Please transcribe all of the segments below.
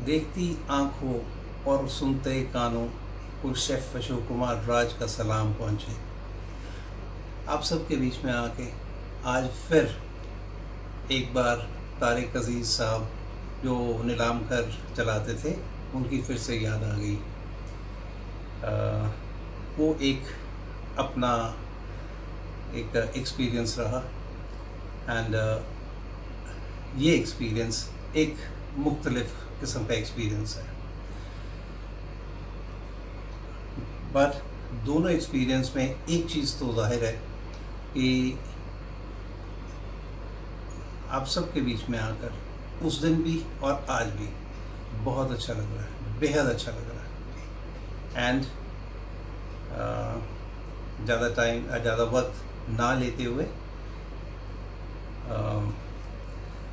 देखती आँखों और सुनते कानों को शेफ़ अशोक कुमार राज का सलाम पहुँचे। आप सबके बीच में आके आज फिर एक बार तारिक अज़ीज़ साहब जो नीलामकर चलाते थे, उनकी फिर से याद आ गई। वो एक अपना एक एक्सपीरियंस रहा एंड ये एक्सपीरियंस एक मुख्तलिफ किस्म का एक्सपीरियंस है, बट दोनों एक्सपीरियंस में एक चीज़ तो ज़ाहिर है कि आप सबके बीच में आकर उस दिन भी और आज भी बहुत अच्छा लग रहा है, बेहद अच्छा लग रहा है। एंड ज़्यादा वक्त ना लेते हुए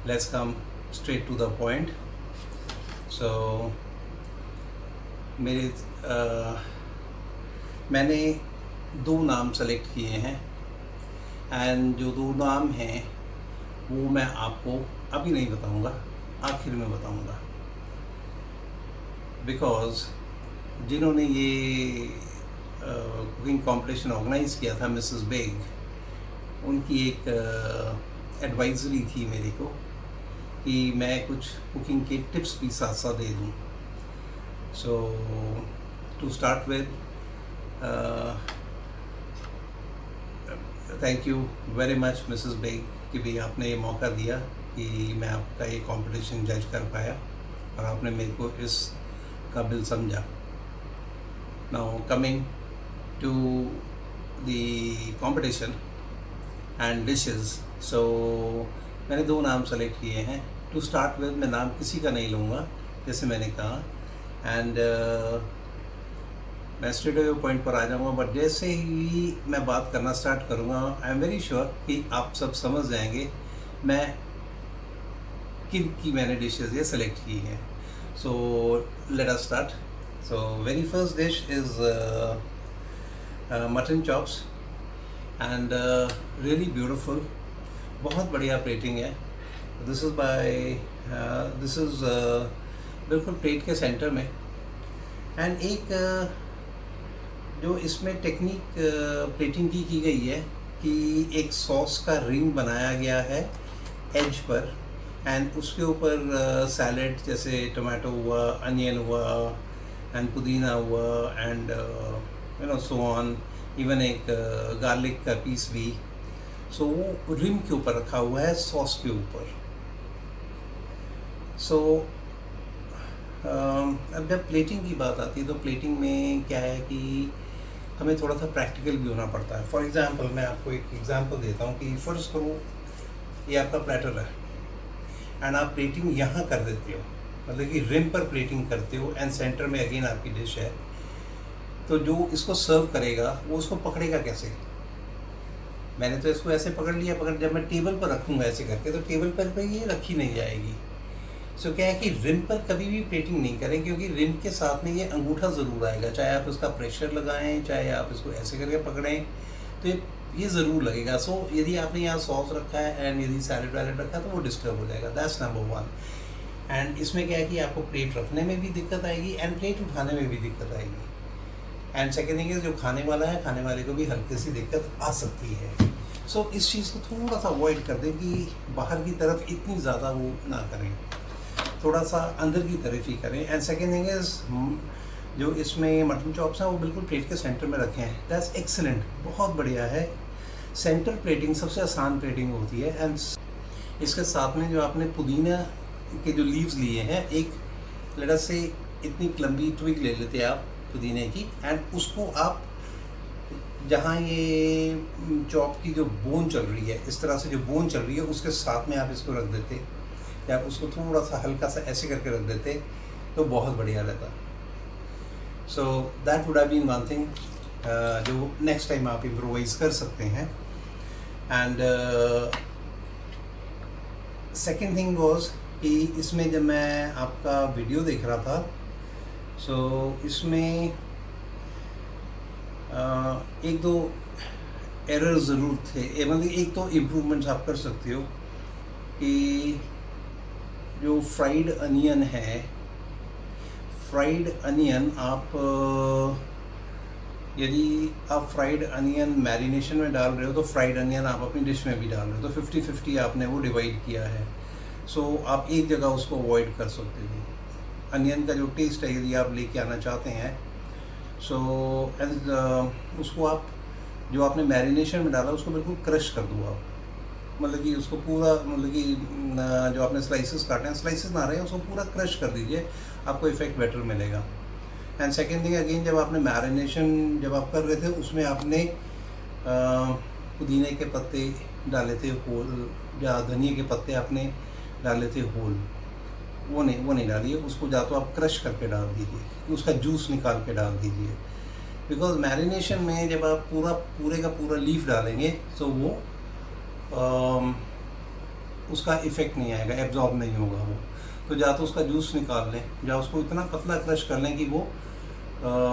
let's come straight to the point. So मैंने दो नाम सेलेक्ट किए हैं एंड जो दो नाम हैं वो मैं आपको अभी नहीं बताऊंगा, आखिर में बताऊंगा, बिकॉज़ जिन्होंने ये कुकिंग कंपटीशन ऑर्गेनाइज़ किया था, मिसेस बेग, उनकी एक एडवाइजरी थी मेरे को कि मैं कुछ कुकिंग के टिप्स भी साथ साथ दे दूँ। So to start with, thank you very much Mrs Baig कि भी आपने ये मौका दिया कि मैं आपका ये कंपटीशन जज कर पाया और आपने मेरे को इस काबिल समझा। Now coming to the competition and dishes, so मैंने दो नाम सेलेक्ट किए हैं। टू स्टार्ट विद, मैं नाम किसी का नहीं लूँगा जैसे मैंने कहा, एंड मैं स्ट्रेट अवे पॉइंट पर आ जाऊँगा, बट जैसे ही मैं बात करना स्टार्ट करूँगा आई एम वेरी श्योर कि आप सब समझ जाएंगे मैं किन की मैंने डिशेज़ ये सेलेक्ट की हैं। So let us start. So very first dish is mutton chops and really beautiful, बहुत बढ़िया प्लेटिंग है। दिस इज़ बिल्कुल प्लेट के सेंटर में, एंड एक जो इसमें टेक्निक प्लेटिंग की गई है कि एक सॉस का रिंग बनाया गया है एज पर, एंड उसके ऊपर सैलेड जैसे टमाटो हुआ, अनियन हुआ एंड पुदीना हुआ एंड सो ऑन, इवन एक गार्लिक का पीस भी। सो वो रिम के ऊपर रखा हुआ है सॉस के ऊपर। सो अब जब प्लेटिंग की बात आती है तो प्लेटिंग में क्या है कि हमें थोड़ा सा प्रैक्टिकल भी होना पड़ता है। फॉर एग्ज़ाम्पल मैं आपको एक एग्ज़ाम्पल देता हूँ कि फ़र्ज़ करो ये आपका प्लेटर है एंड आप प्लेटिंग यहाँ कर देते हो, मतलब कि रिम पर प्लेटिंग करते हो एंड सेंटर में अगेन आपकी डिश है, तो जो इसको सर्व करेगा वो उसको पकड़ेगा कैसे? मैंने तो इसको ऐसे पकड़ लिया, जब मैं टेबल पर रखूँगा ऐसे करके तो टेबल पर ये रखी नहीं जाएगी। सो क्या है कि रिम पर कभी भी प्लेटिंग नहीं करें, क्योंकि रिम के साथ में ये अंगूठा ज़रूर आएगा, चाहे आप इसका प्रेशर लगाएं चाहे आप इसको ऐसे करके पकड़ें तो ये ज़रूर लगेगा। सो यदि आपने यहाँ सॉस रखा है एंड यदि सैलेड वैलेड रखा है तो वो डिस्टर्ब हो जाएगा। That's number one. एंड इसमें क्या है कि आपको प्लेट रखने में भी दिक्कत आएगी एंड प्लेट उठाने में भी दिक्कत आएगी। एंड सेकेंड थिंग इज़ जो खाने वाला है, खाने वाले को भी हल्की सी दिक्कत आ सकती है। सो इस चीज़ को थोड़ा सा अवॉइड कर दें कि बाहर की तरफ इतनी ज़्यादा वो ना करें, थोड़ा सा अंदर की तरफ ही करें। एंड सेकेंड थिंग इज़ जो इसमें मटन चॉप्स हैं वो बिल्कुल प्लेट के सेंटर में रखे हैं। दैट्स एक्सीलेंट, बहुत बढ़िया है। सेंटर प्लेटिंग सबसे आसान प्लेटिंग होती है। एंड इसके साथ में जो आपने पुदीना के जो लीव्स लिए हैं, एक लेट से इतनी लंबी ट्विग ले लेते हैं आप पुदीने की, एंड उसको आप जहाँ ये चॉप की जो बोन चल रही है, इस तरह से जो बोन चल रही है उसके साथ में आप इसको रख देते या उसको थोड़ा सा हल्का सा ऐसे करके रख देते तो बहुत बढ़िया रहता। So that would have been one thing जो नेक्स्ट टाइम आप इम्प्रोवाइज़ कर सकते हैं। एंड सेकेंड थिंग वॉज कि इसमें जब मैं आपका वीडियो देख रहा था, सो इसमें एक दो एरर ज़रूर थे, मतलब एक तो इम्प्रूवमेंट्स आप कर सकते हो कि जो फ्राइड अनियन है फ्राइड अनियन आप यदि आप फ्राइड अनियन मैरिनेशन में डाल रहे हो तो फ्राइड अनियन आप अपनी डिश में भी डाल रहे हो, तो 50-50 आपने वो डिवाइड किया है। सो आप एक जगह उसको अवॉइड कर सकते हो। अनियन का जो टेस्ट है यदि आप लेके आना चाहते हैं, सो उसको आप जो आपने मैरिनेशन में डाला उसको बिल्कुल क्रश कर दो आप, मतलब कि उसको पूरा, मतलब कि जो आपने स्लाइसेस काटे हैं, स्लाइसेस ना रहे हैं, उसको पूरा क्रश कर दीजिए, आपको इफेक्ट बेटर मिलेगा। एंड सेकेंड थिंग अगेन, जब आपने मैरिनेशन जब आप कर रहे थे उसमें आपने पुदीने के पत्ते डाले थे होल, या धनिया के पत्ते आपने डाले थे होल, वो नहीं डालिए, उसको या तो आप क्रश करके डाल दीजिए, उसका जूस निकाल के डाल दीजिए। बिकॉज मैरिनेशन में जब आप पूरे का पूरा लीफ डालेंगे तो वो उसका इफ़ेक्ट नहीं आएगा, एब्जॉर्ब नहीं होगा वो। तो या तो उसका जूस निकाल लें, या उसको इतना पतला क्रश कर लें कि वो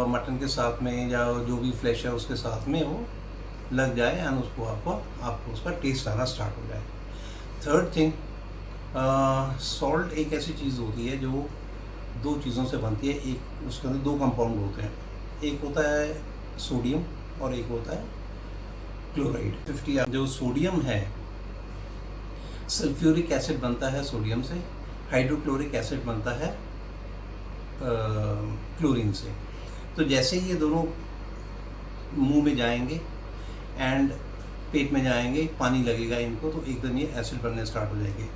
मटन के साथ में या जो भी फ्लेश है उसके साथ में वो लग जाए, एंड उसको आपको उसका टेस्ट आना स्टार्ट हो जाए। थर्ड थिंग, सॉल्ट एक ऐसी चीज़ होती है जो दो चीज़ों से बनती है। एक, उसके अंदर दो कंपाउंड होते हैं, एक होता है सोडियम और एक होता है क्लोराइड। 50 जो सोडियम है, सल्फ्यूरिक एसिड बनता है सोडियम से, हाइड्रोक्लोरिक एसिड बनता है क्लोरीन से। तो जैसे ही ये दोनों मुंह में जाएंगे एंड पेट में जाएंगे, पानी लगेगा इनको, तो एकदम ये एसिड बनने स्टार्ट हो जाएंगे।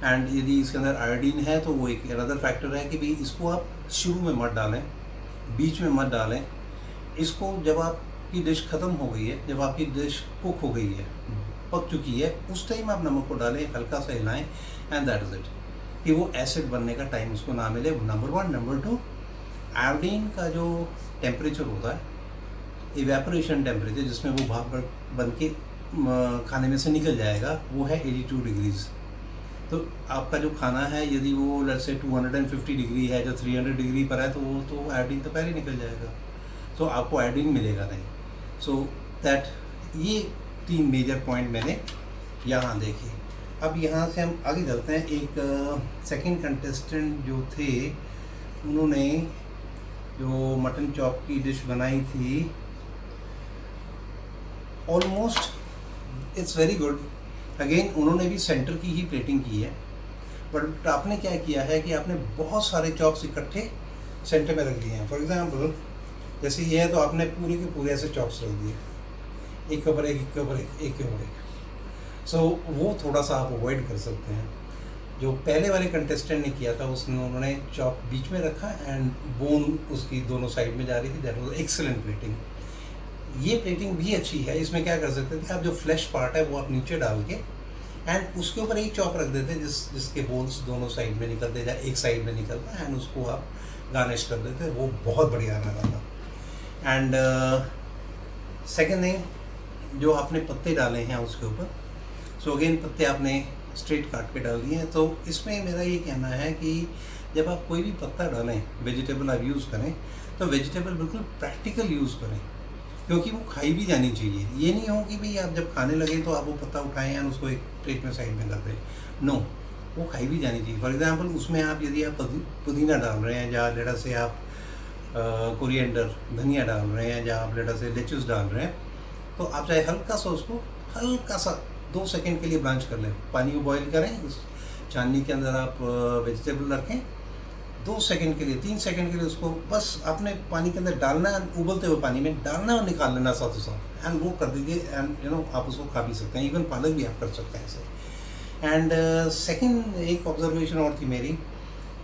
एंड यदि इसके अंदर आयोडीन है तो वो एक अनदर फैक्टर है कि भाई इसको आप शुरू में मत डालें, बीच में मत डालें। इसको जब आपकी डिश ख़त्म हो गई है, जब आपकी डिश कुक हो गई है, पक चुकी है, उस टाइम आप नमक को डालें, हल्का सा हिलाएं, एंड दैट इज़ इट, कि वो एसिड बनने का टाइम उसको ना मिले, नंबर 1। नंबर 2, आयोडीन का जो टेम्परेचर होता है, इवेपोरेशन टेम्परेचर, जिसमें वो भाप बन के खाने में से निकल जाएगा, वो है 82 डिग्रीज़। तो आपका जो खाना है यदि वो लेट्स से 250 डिग्री है, जो 300 डिग्री पर है, तो वो तो आयोडीन तो पहले निकल जाएगा, तो आपको आयोडीन मिलेगा नहीं। सो दैट, ये 3 मेजर पॉइंट मैंने यहाँ देखे। अब यहाँ से हम आगे चलते हैं। एक सेकंड कंटेस्टेंट जो थे, उन्होंने जो मटन चॉप की डिश बनाई थी, almost it's very good. Again उन्होंने भी सेंटर की ही प्लेटिंग की है, बट आपने क्या किया है कि आपने बहुत सारे चॉप्स इकट्ठे सेंटर में रख दिए हैं। फॉर एग्जांपल जैसे ये है, तो आपने पूरे के पूरे ऐसे चॉप्स रख दिए, एक के ऊपर एक, एक के ऊपर एक, एक के ऊपर एक। सो वो थोड़ा सा आप अवॉइड कर सकते हैं। जो पहले वाले कंटेस्टेंट ने किया था, उसने उन्होंने चॉप बीच में रखा एंड बोन उसकी दोनों साइड में जा रही थी। That was excellent plating. ये प्लेटिंग भी अच्छी है। इसमें क्या कर सकते थे आप, जो फ्लैश पार्ट है वो आप नीचे डाल के एंड उसके ऊपर एक चॉप रख देते जिसके बोन्स दोनों साइड में निकलते, या एक साइड में निकलता, एंड उसको आप गार्निश कर देते, वो बहुत बढ़िया आने वाला। एंड सेकेंड थिंग, जो आपने पत्ते डाले हैं उसके ऊपर, सो अगेन पत्ते आपने स्ट्रेट काट के डाल दिए हैं। तो इसमें मेरा ये कहना है कि जब आप कोई भी पत्ता डालें, वेजिटेबल आप यूज़ करें, तो वेजिटेबल बिल्कुल प्रैक्टिकल यूज़ करें, क्योंकि वो खाई भी जानी चाहिए। ये नहीं हो कि भाई आप जब खाने लगे तो आप वो पत्ता उठाएं और उसको एक प्लेट में साइड में कर दें। नो, वो खाई भी जानी चाहिए। फॉर एग्जांपल उसमें आप यदि आप पुदीना डाल रहे हैं, या लेटा से आप कोरिएंडर धनिया डाल रहे हैं, या आप लेटा से लेचुस डाल रहे हैं, तो आप चाहे हल्का सा उसको हल्का सा 2 सेकंड के लिए ब्लांच कर लें। पानी को बॉईल करें, उस छाननी के अंदर आप वेजिटेबल रखें, 2 सेकंड के लिए 3 सेकंड के लिए उसको बस अपने पानी के अंदर डालना, उबलते हुए पानी में डालना और निकाल लेना साथ ही साथ, एंड वो कर दीजिए। एंड आप उसको खा भी सकते हैं, इवन पालक भी आप कर सकते हैं ऐसे। एंड सेकंड एक ऑब्जर्वेशन और थी मेरी,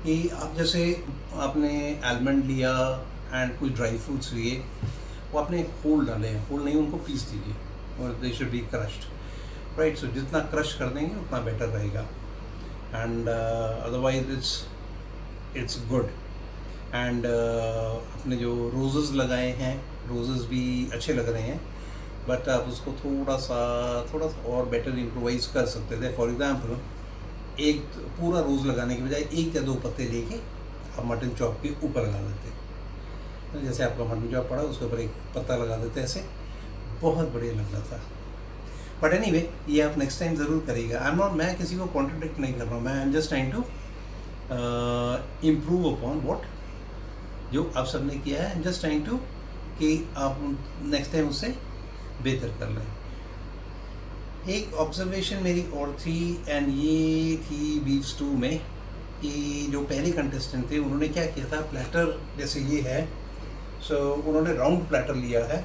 कि आप जैसे आपने आलमंड लिया एंड कुछ ड्राई फ्रूट्स लिए, वो आपने होल डाले हैं, होल नहीं, उनको पीस दीजिए, और they should be crushed, right. So जितना क्रश कर देंगे उतना बेटर रहेगा, and otherwise it's good. And अपने जो रोजेज़ लगाए हैं, रोजेज़ भी अच्छे लग रहे हैं, बट आप उसको थोड़ा सा और बेटर इम्प्रोवाइज़ कर सकते थे। फॉर एग्जांपल एक पूरा रोज़ लगाने के बजाय 1 या 2 पत्ते लेके आप मटन चॉप के ऊपर लगा देते, तो जैसे आपका मटन चॉप पड़ा उसके ऊपर एक पत्ता लगा देते, ऐसे बहुत बढ़िया लग रहा था। बट एनीवे, ये आप नेक्स्ट टाइम ज़रूर करिएगा। मैं किसी को कॉन्ट्रडिक्ट नहीं कर रहा हूँ, मैं I am just trying to improve upon what जो आप सबने किया है, जस्ट ट्राइंग टू कि आप नेक्स्ट टाइम उससे बेहतर कर लें। एक ऑब्जर्वेशन मेरी और थी, एंड ये थी बीफ स्टू में, कि जो पहले कंटेस्टेंट थे उन्होंने क्या किया था, प्लेटर जैसे ये है, सो उन्होंने राउंड प्लेटर लिया है,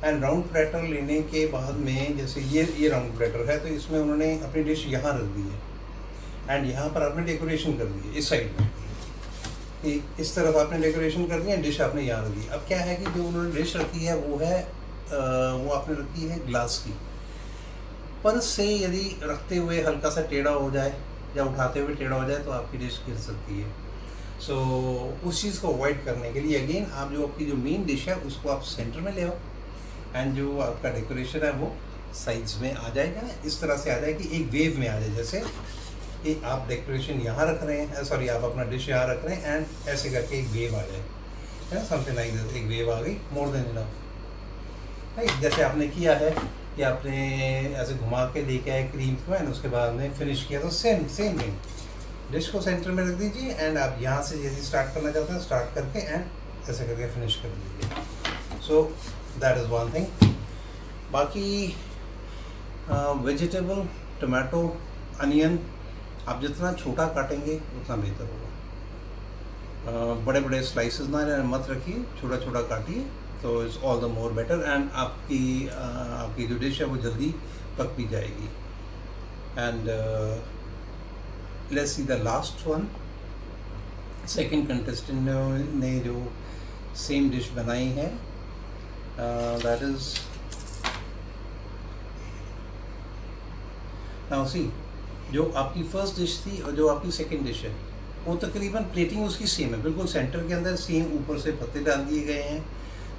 एंड राउंड प्लेटर लेने के बाद में जैसे ये राउंड प्लेटर है, तो इसमें उन्होंने अपनी डिश यहाँ रख दी है, एंड यहाँ पर आपने डेकोरेशन कर दी है इस साइड में, कि इस तरफ आपने डेकोरेशन कर दी है, डिश आपने यहाँ रख दी। अब क्या है कि जो उन्होंने डिश रखी है वो है वो आपने रखी है ग्लास की, पर से यदि रखते हुए हल्का सा टेढ़ा हो जाए या उठाते हुए टेढ़ा हो जाए तो आपकी डिश गिर सकती है। सो उस चीज़ को अवॉइड करने के लिए अगेन आप जो आपकी जो मेन डिश है उसको आप सेंटर में ले आओ, एंड जो आपका डेकोरेशन है वो साइड्स में आ जाएगा, इस तरह से आ जाए कि एक वेव में आ जाए, जैसे कि आप डेकोरेशन यहाँ रख रहे हैं, सॉरी आप अपना डिश यहाँ रख रहे हैं, एंड ऐसे करके एक वेव आ जाए, है समथिंग लाइक दिस, एक वेव आ गई, मोर देन इनफ। राइट, जैसे आपने किया है कि आपने ऐसे घुमा के लेके आए क्रीम को, एंड उसके बाद में फिनिश किया, तो सेम थिंग, डिश को सेंटर में रख दीजिए, एंड आप यहाँ से यदि स्टार्ट करना चाहते हैं स्टार्ट करके एंड ऐसे करके फिनिश कर दीजिए। So that is one thing. बाकी वेजिटेबल, टमाटो, अनियन आप जितना छोटा काटेंगे उतना बेहतर होगा। बड़े बड़े स्लाइसेस ना मत रखिए, छोटा छोटा काटिए, तो it's all the more better, and आपकी जो डिश है वो जल्दी पक भी जाएगी। And let's see the last one, second contestant ने जो सेम डिश बनाई है, दैट इज नाउ सी, जो आपकी फर्स्ट डिश थी और जो आपकी सेकंड डिश है वो तकरीबन प्लेटिंग उसकी सेम है, बिल्कुल सेंटर के अंदर सेम, ऊपर से पत्ते डाल दिए गए हैं।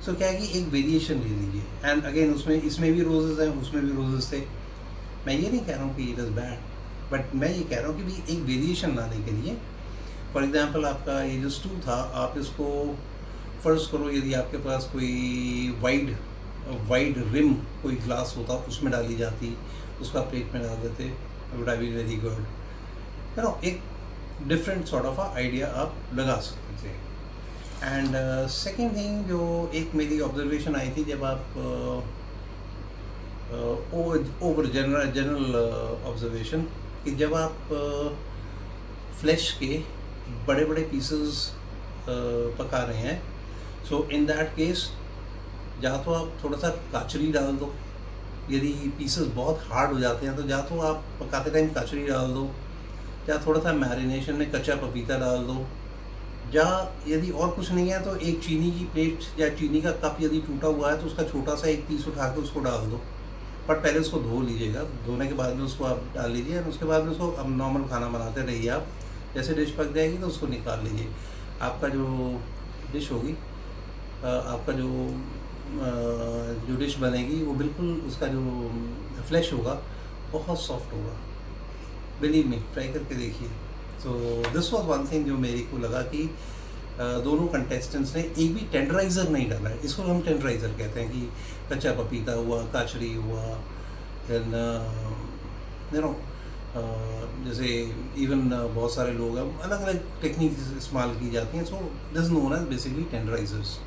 सो क्या है कि एक वेरिएशन ले लीजिए, एंड अगेन उसमें इसमें भी रोजेस हैं, उसमें भी रोजेस थे। मैं ये नहीं कह रहा हूँ कि इट इज़ बैड, बट मैं ये कह रहा हूँ कि भी एक वेरिएशन लाने के लिए, फॉर एग्जांपल आपका ये जो स्टू था, आप इसको फर्ज करो यदि आपके पास कोई वाइड रिम कोई ग्लास होता उसमें डाली जाती, उसका प्लेट में डाल देते, would have been very good, you know, एक डिफरेंट सॉर्ट ऑफ आइडिया आप लगा सकते थे। एंड सेकेंड थिंग जो एक मेरी ऑब्जर्वेशन आई थी, जब आप ओवर जनरल ऑब्जर्वेशन, कि जब आप फ्लैश के बड़े बड़े पीसेस पका रहे हैं, सो इन दैट केस या तो आप थोड़ा सा काचरी डाल दो, यदि पीसेस बहुत हार्ड हो जाते हैं तो या तो आप पकाते टाइम काचरी डाल दो, या थोड़ा सा मैरिनेशन में कच्चा पपीता डाल दो, या यदि और कुछ नहीं है तो एक चीनी की प्लेट या चीनी का कप यदि टूटा हुआ है तो उसका छोटा सा एक पीस उठा के उसको डाल दो, बट पहले उसको धो लीजिएगा, धोने के बाद में उसको आप डाल लीजिए, और उसके बाद में उसको अब नॉर्मल खाना बनाते रहिए आप, जैसे डिश पक जाएगी तो उसको निकाल लीजिए। आपका जो डिश होगी, आपका जो डिश बनेगी वो बिल्कुल उसका जो फ्लैश होगा बहुत सॉफ्ट होगा, बिलीव मी, ट्राई करके देखिए। So this was one thing जो मेरे को लगा कि दोनों कंटेस्टेंट्स ने एक भी टेंडराइज़र नहीं डाला है, इसको हम टेंडराइज़र कहते हैं, कि कच्चा पपीता हुआ, काचरी हुआ, देन यू नो जैसे इवन बहुत सारे लोग हैं, अलग अलग टेक्निक इस्तेमाल की जाती हैं, so this known as basically tenderisers.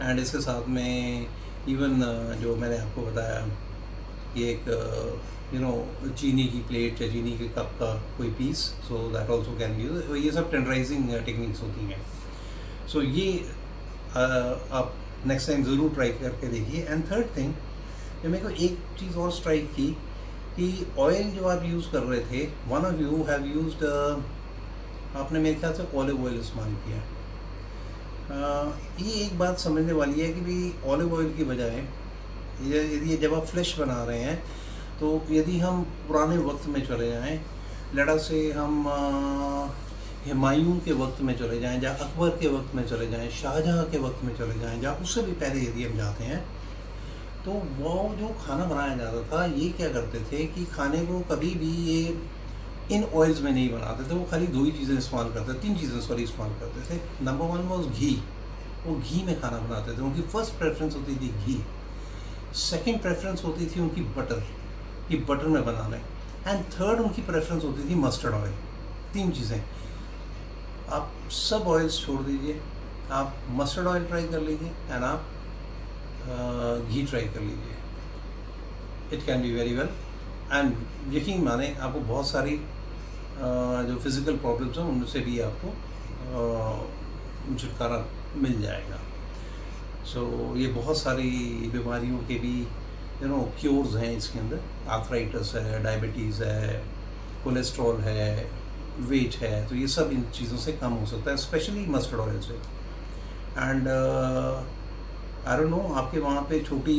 And इसके साथ में इवन जो मैंने आपको बताया कि एक यू नो चीनी की प्लेट या चीनी के कप का कोई piece, so that also can be use, ये सब टेंडराइजिंग टेक्निक्स होती हैं। सो ये आप नेक्स्ट टाइम ज़रूर ट्राई करके देखिए। एंड थर्ड थिंग जो मेरे को एक चीज़ और स्ट्राइक की, कि ऑयल जो आप यूज़ कर रहे थे, one of you have used, आपने मेरे ख्याल से ऑलिव ऑयल इस्तेमाल किया। ये एक बात समझने वाली है कि भाई ऑलिव ऑयल की बजाय यदि जब आप फ्लैश बना रहे हैं, तो यदि हम पुराने वक्त में चले जाएं, लड़ा से हम हुमायूं के वक्त में चले जाएं, या अकबर के वक्त में चले जाएं, शाहजहाँ के वक्त में चले जाएं, या उससे भी पहले यदि हम जाते हैं, तो वो जो खाना बनाया जाता था, ये क्या करते थे कि खाने को कभी भी ये इन ऑयल्स में नहीं बनाते थे, वो खाली दो ही चीज़ें इस्तेमाल करते थे, तीन चीज़ें सॉरी इस्तेमाल करते थे। नंबर वन वॉज घी, वो घी में खाना बनाते थे, उनकी फर्स्ट प्रेफरेंस होती थी घी। सेकंड प्रेफरेंस होती थी उनकी बटर, कि बटर में बनाना है। एंड थर्ड उनकी प्रेफरेंस होती थी मस्टर्ड ऑयल। तीन चीज़ें, आप सब ऑयल्स छोड़ दीजिए, आप मस्टर्ड ऑयल ट्राई कर लीजिए एंड आप घी ट्राई कर लीजिए, it can be very well. And यकीन माने आपको बहुत सारी जो फिज़िकल प्रॉब्लम्स हैं उनसे भी आपको छुटकारा मिल जाएगा। सो ये बहुत सारी बीमारियों के भी क्योर्स हैं इसके अंदर। आर्थराइटिस है, डायबिटीज़ है, कोलेस्ट्रॉल है, वेट है, तो ये सब इन चीज़ों से कम हो सकता है, स्पेशली मस्टर्ड ऑयल से। एंड आई डोंट नो आपके वहाँ पे छोटी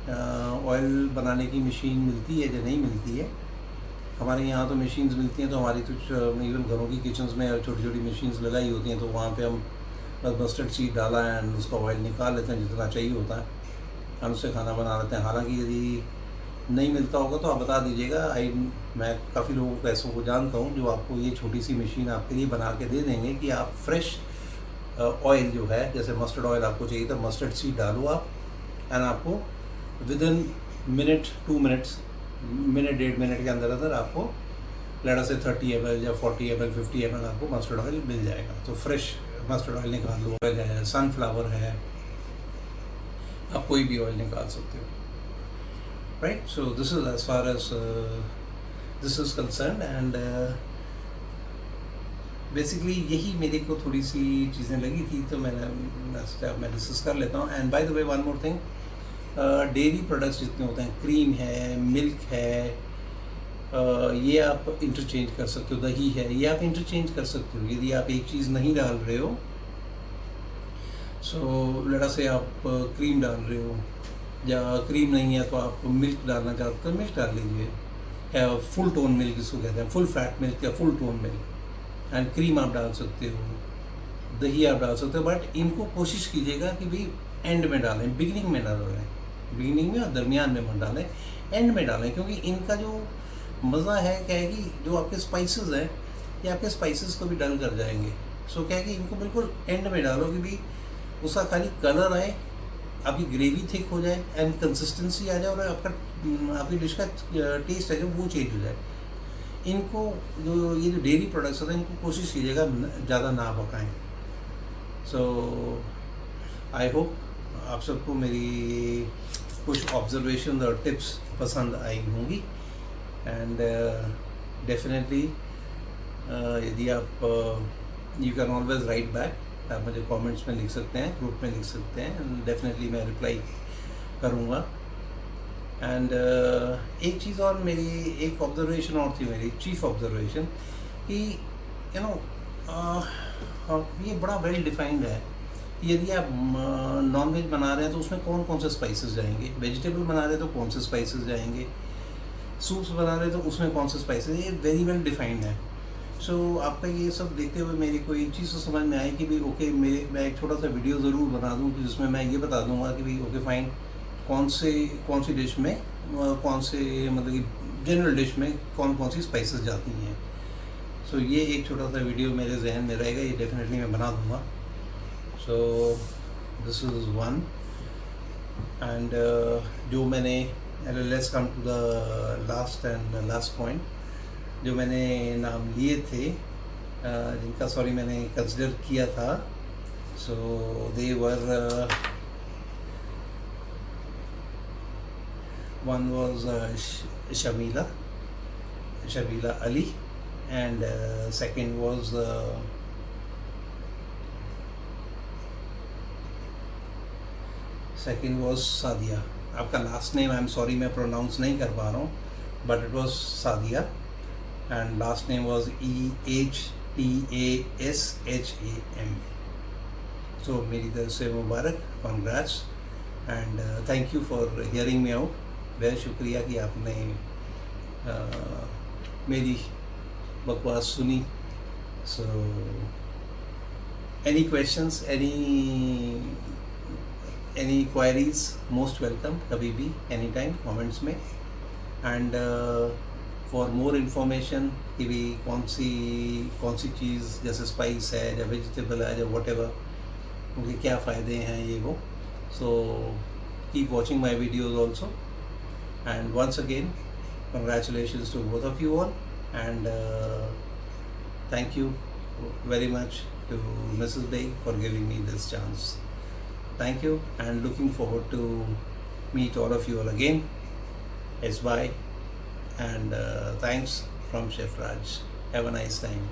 ऑयल बनाने की मशीन मिलती है या नहीं मिलती है। हमारे यहाँ तो मशीन्स मिलती हैं, तो हमारी तो इवन घरों की किचन्स में छोटी छोटी मशीन्स लगाई होती हैं, तो वहाँ पे हम बस मस्टर्ड सीड डाला है एंड उसका ऑयल निकाल लेते हैं जितना चाहिए होता है, हम उससे खाना बना लेते हैं। हालांकि यदि नहीं मिलता होगा तो आप बता दीजिएगा। मैं काफ़ी लोगों को ऐसों को जानता हूँ जो आपको ये छोटी सी मशीन आपके लिए बना के दे देंगे कि आप फ्रेश ऑयल जो है, जैसे मस्टर्ड ऑयल आपको चाहिए तो मस्टर्ड सीड डालो आप, एंड आपको with in minute 2 minutes, minute 1.5 minute के अंदर अंदर आपको लेट से 30 ml या 40 ml 50 ml आपको मस्टर्ड ऑयल मिल जाएगा। तो फ्रेश मस्टर्ड ऑयल निकाल लो, ऑयल है, सनफ्लावर है, आप कोई भी ऑयल निकाल सकते हो, right. So this is as far as this is concern. And basically यही मेरे को थोड़ी सी चीज़ें लगी थी, तो मैं डिस्कस कर लेता हूँ। And by the way one more thing, dairy products जितने होते हैं, क्रीम है, मिल्क है, ये आप इंटरचेंज कर सकते हो, दही है, ये आप इंटरचेंज कर सकते हो। यदि आप एक चीज़ नहीं डाल रहे हो, सो लेट्स से आप क्रीम डाल रहे हो, या क्रीम नहीं है तो आप मिल्क डालना चाहते हो, मिल्क डाल लीजिए, या फुल टोन मिल्क जिसको कहते हैं, फुल फैट मिल्क या full tone milk. And cream आप डाल सकते हो, दही आप डाल सकते हो, बट इनको कोशिश कीजिएगा कि भाई एंड में डालें, बिगिनिंग में ना डालें, बिगिनिंग में और दरमियान में मत डालें, एंड में डालें। क्योंकि इनका जो मज़ा है क्या है कि जो आपके स्पाइसेस हैं, ये आपके स्पाइसेस को भी डल कर जाएंगे। सो क्या है कि इनको बिल्कुल एंड में डालो कि भाई उसका खाली कलर आए, आपकी ग्रेवी थिक हो जाए एंड कंसिस्टेंसी आ जाए, और आपकी डिश का टेस्ट है जो वो चेंज हो जाए। इनको ये जो डेयरी प्रोडक्ट्स होते हैं, इनको कोशिश कीजिएगा ज़्यादा ना पकाएं। सो आई होप आप सबको मेरी कुछ ऑब्जर्वेशन और टिप्स पसंद आई होंगी। एंड डेफिनेटली यदि आप you can always right back, आप मुझे कमेंट्स में लिख सकते हैं, ग्रुप में लिख सकते हैं, एंड डेफिनेटली मैं रिप्लाई करूँगा। एंड एक चीज़ और, मेरी एक ऑब्जर्वेशन और थी, मेरी चीफ ऑब्जर्वेशन, कि ये बड़ा वेल डिफाइंड है। यदि आप नॉन वेज बना रहे हैं तो उसमें कौन कौन से स्पाइसेस जाएंगे, वेजिटेबल बना रहे हैं तो कौन से स्पाइसेस जाएंगे, सूप्स बना रहे हैं तो उसमें कौन से स्पाइसेस, ये वेरी वेल डिफाइंड है। सो आपका ये सब देखते हुए मेरी कोई चीज़ तो समझ में आई कि भाई ओके, मैं एक छोटा सा वीडियो ज़रूर बना दूँ जिसमें मैं ये बता दूँगा कि भाई ओके फाइन, कौन सी डिश में कौन से, मतलब कि जनरल डिश में कौन सी स्पाइसेस जाती हैं। सो ये एक छोटा सा वीडियो मेरे जहन में रहेगा, ये डेफिनेटली मैं बना दूँगा। So this is one. And जो मैंने, let's come to the last point, जो मैंने नाम लिए थे, जिनका सॉरी मैंने कंसिडर किया था, so they were, one was Shamila Ali, and second was Sadia. आपका last name I am sorry मैं प्रोनाउंस नहीं कर पा रहा हूँ, but it was Sadia, and last name was EHTASHAM. सो मेरी तरफ से मुबारक, congrats, and thank you for hearing me out. बहुत शुक्रिया कि आपने मेरी बकवास सुनी। So any questions, any queries, most welcome, कभी भी एनी टाइम कमेंट्स में। एंड फॉर मोर इन्फॉर्मेशन कि भी कौन सी चीज़, जैसे स्पाइस है या वेजिटेबल है या वट एवर, उनके क्या फ़ायदे हैं ये वो, so keep watching my videos also, and once again congratulations to both of you all, and thank you very much to Mrs. Beg for giving me this chance. Thank you, and looking forward to meet all of you all again. Yes, bye, and thanks from Chef Raj. Have a nice time.